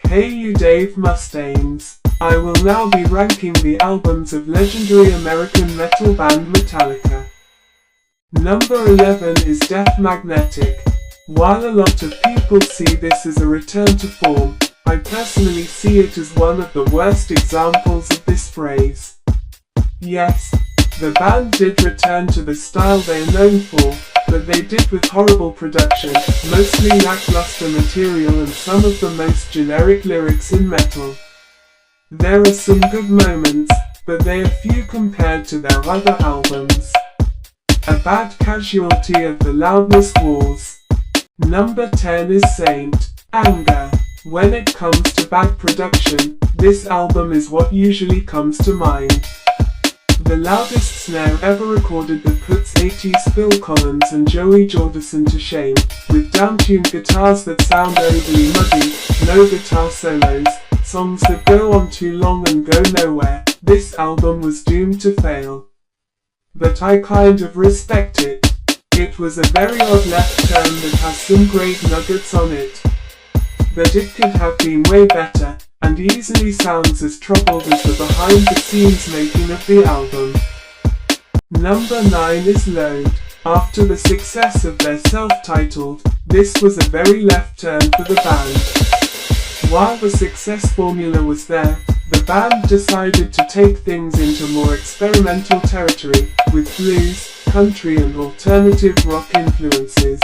Hey you Dave Mustaines. I will now be ranking the albums of legendary American metal band Metallica. Number 11 is Death Magnetic. While a lot of people see this as a return to form, I personally see it as one of the worst examples of this phrase. Yes, the band did return to the style they are known for, but they did with horrible production, mostly lackluster material and some of the most generic lyrics in metal. There are some good moments, but they are few compared to their other albums. A bad casualty of the loudness wars. Number 10 is Saint Anger. When it comes to bad production, this album is what usually comes to mind. The loudest snare ever recorded that puts 80s Phil Collins and Joey Jordison to shame, with down-tuned guitars that sound overly muddy, no guitar solos, songs that go on too long and go nowhere. This album was doomed to fail. But I kind of respect it. It was a very odd left turn that has some great nuggets on it. But it could have been way better, and easily sounds as troubled as the behind-the-scenes making of the album. Number 9 is Load. After the success of their self-titled, this was a very left turn for the band. While the success formula was there, the band decided to take things into more experimental territory, with blues, country and alternative rock influences.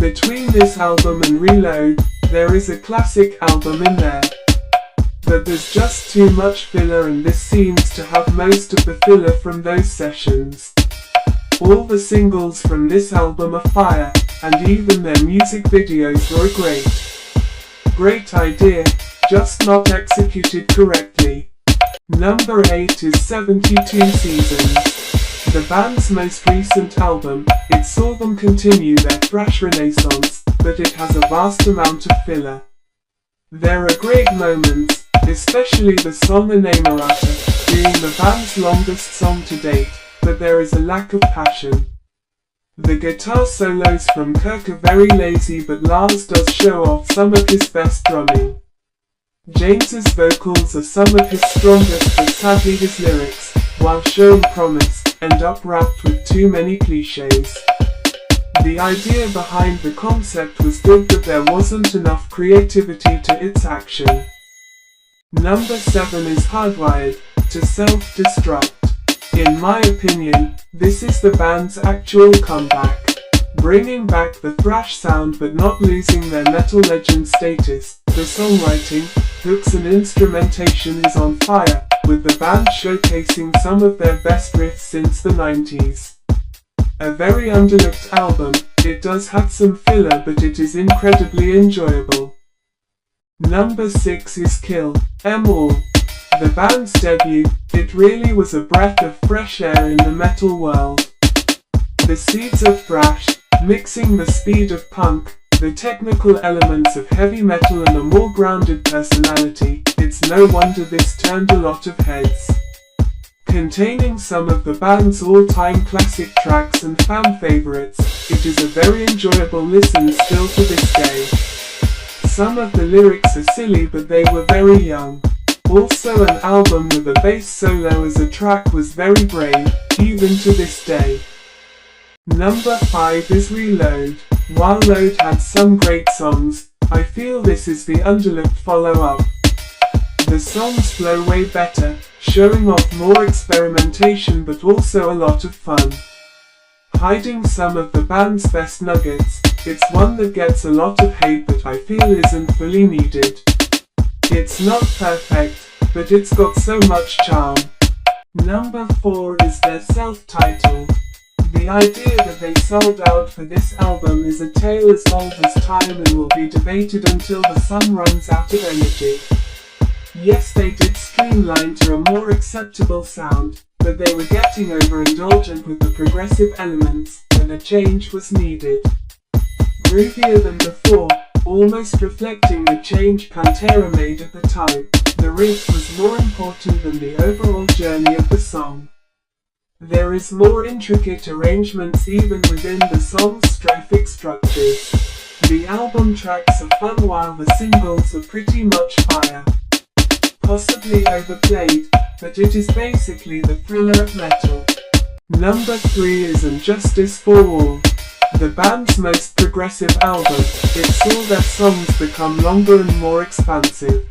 Between this album and Reload, there is a classic album in there. But there's just too much filler, and this seems to have most of the filler from those sessions. All the singles from this album are fire, and even their music videos were great idea, just not executed correctly. Number 8 is 72 Seasons. The band's most recent album, it saw them continue their thrash renaissance, but it has a vast amount of filler. There are great moments, especially the song Inamorata, being the band's longest song to date, but there is a lack of passion. The guitar solos from Kirk are very lazy, but Lars does show off some of his best drumming. James's vocals are some of his strongest, but sadly his lyrics, while showing promise, end up wrapped with too many cliches. The idea behind the concept was good, but there wasn't enough creativity to its action. Number 7 is Hardwired To Selfdestruct. In my opinion, this is the band's actual comeback. Bringing back the thrash sound but not losing their metal legend status. The songwriting, hooks and instrumentation is on fire, with the band showcasing some of their best riffs since the 90s. A very underlooked album, it does have some filler, but it is incredibly enjoyable. Number 6 is Kill 'Em All. The band's debut, it really was a breath of fresh air in the metal world. The seeds of thrash, mixing the speed of punk, the technical elements of heavy metal and a more grounded personality, it's no wonder this turned a lot of heads. Containing some of the band's all-time classic tracks and fan favorites, it is a very enjoyable listen still to this day. Some of the lyrics are silly, but they were very young. Also, an album with a bass solo as a track was very brave, even to this day. Number 5 is Reload. While Load had some great songs, I feel this is the underlooked follow-up. The songs flow way better, showing off more experimentation but also a lot of fun. Hiding some of the band's best nuggets, it's one that gets a lot of hate but I feel isn't fully needed. It's not perfect, but it's got so much charm. Number 4 is their self-titled. The idea that they sold out for this album is a tale as old as time and will be debated until the sun runs out of energy. Yes, they did streamline to a more acceptable sound, but they were getting overindulgent with the progressive elements, and a change was needed. Groovier than before, almost reflecting the change Pantera made at the time, the riff was more important than the overall journey of the song. There is more intricate arrangements even within the song's strophic structures. The album tracks are fun while the singles are pretty much fire. Possibly overplayed, but it is basically the thriller of metal. Number 3 is Injustice for All. The band's most progressive album, it saw their songs become longer and more expansive.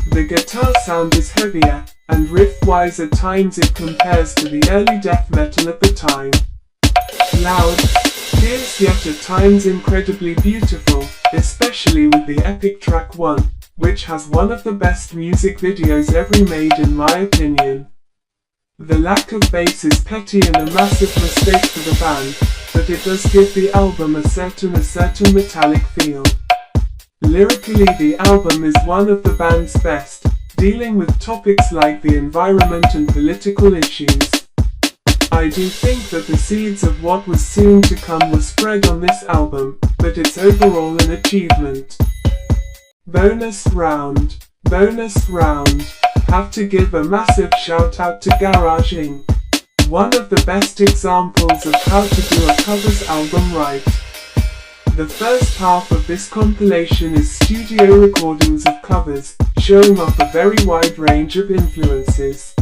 The guitar sound is heavier, and riff-wise at times it compares to the early death metal at the time. Loud, fierce yet at times incredibly beautiful, especially with the epic track 1, which has one of the best music videos ever made in my opinion. The lack of bass is petty and a massive mistake for the band, but it does give the album a certain metallic feel. Lyrically, the album is one of the band's best, dealing with topics like the environment and political issues. I do think that the seeds of what was soon to come were spread on this album, but it's overall an achievement. Bonus round. Have to give a massive shout out to Garage Inc. One of the best examples of how to do a covers album right. The first half of this compilation is studio recordings of covers, showing off a very wide range of influences.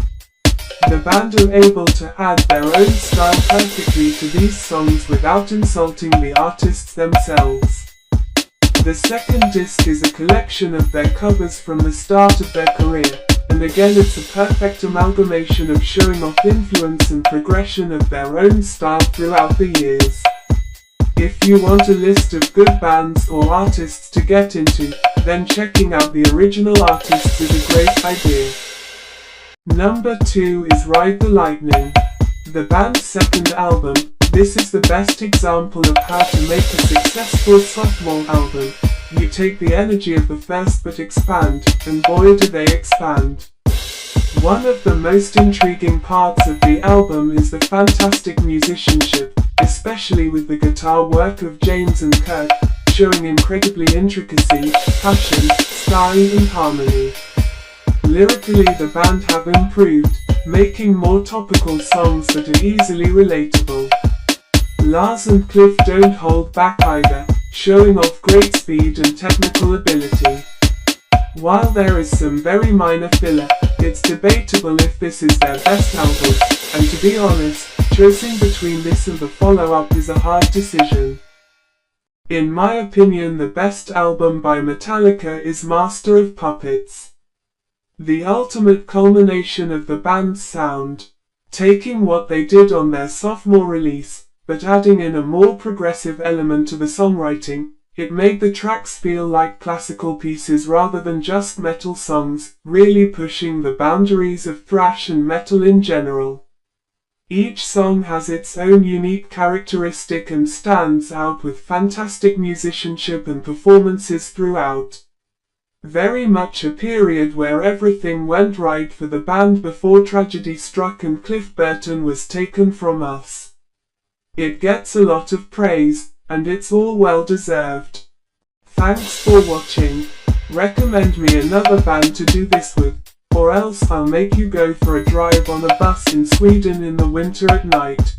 The band are able to add their own style perfectly to these songs without insulting the artists themselves. The second disc is a collection of their covers from the start of their career, and again it's a perfect amalgamation of showing off influence and progression of their own style throughout the years. If you want a list of good bands or artists to get into, then checking out the original artists is a great idea. Number 2 is Ride the Lightning. The band's second album, this is the best example of how to make a successful sophomore album. You take the energy of the first but expand, and boy do they expand. One of the most intriguing parts of the album is the fantastic musicianship, especially with the guitar work of James and Kirk, showing incredibly intricacy, passion, style and harmony. Lyrically, the band have improved, making more topical songs that are easily relatable. Lars and Cliff don't hold back either, showing off great speed and technical ability. While there is some very minor filler, it's debatable if this is their best album, and to be honest, choosing between this and the follow-up is a hard decision. In my opinion, the best album by Metallica is Master of Puppets. The ultimate culmination of the band's sound, taking what they did on their sophomore release, but adding in a more progressive element to the songwriting, it made the tracks feel like classical pieces rather than just metal songs, really pushing the boundaries of thrash and metal in general. Each song has its own unique characteristic and stands out with fantastic musicianship and performances throughout. Very much a period where everything went right for the band before tragedy struck and Cliff Burton was taken from us. It gets a lot of praise, and it's all well deserved. Thanks for watching. Recommend me another band to do this with, or else I'll make you go for a drive on a bus in Sweden in the winter at night.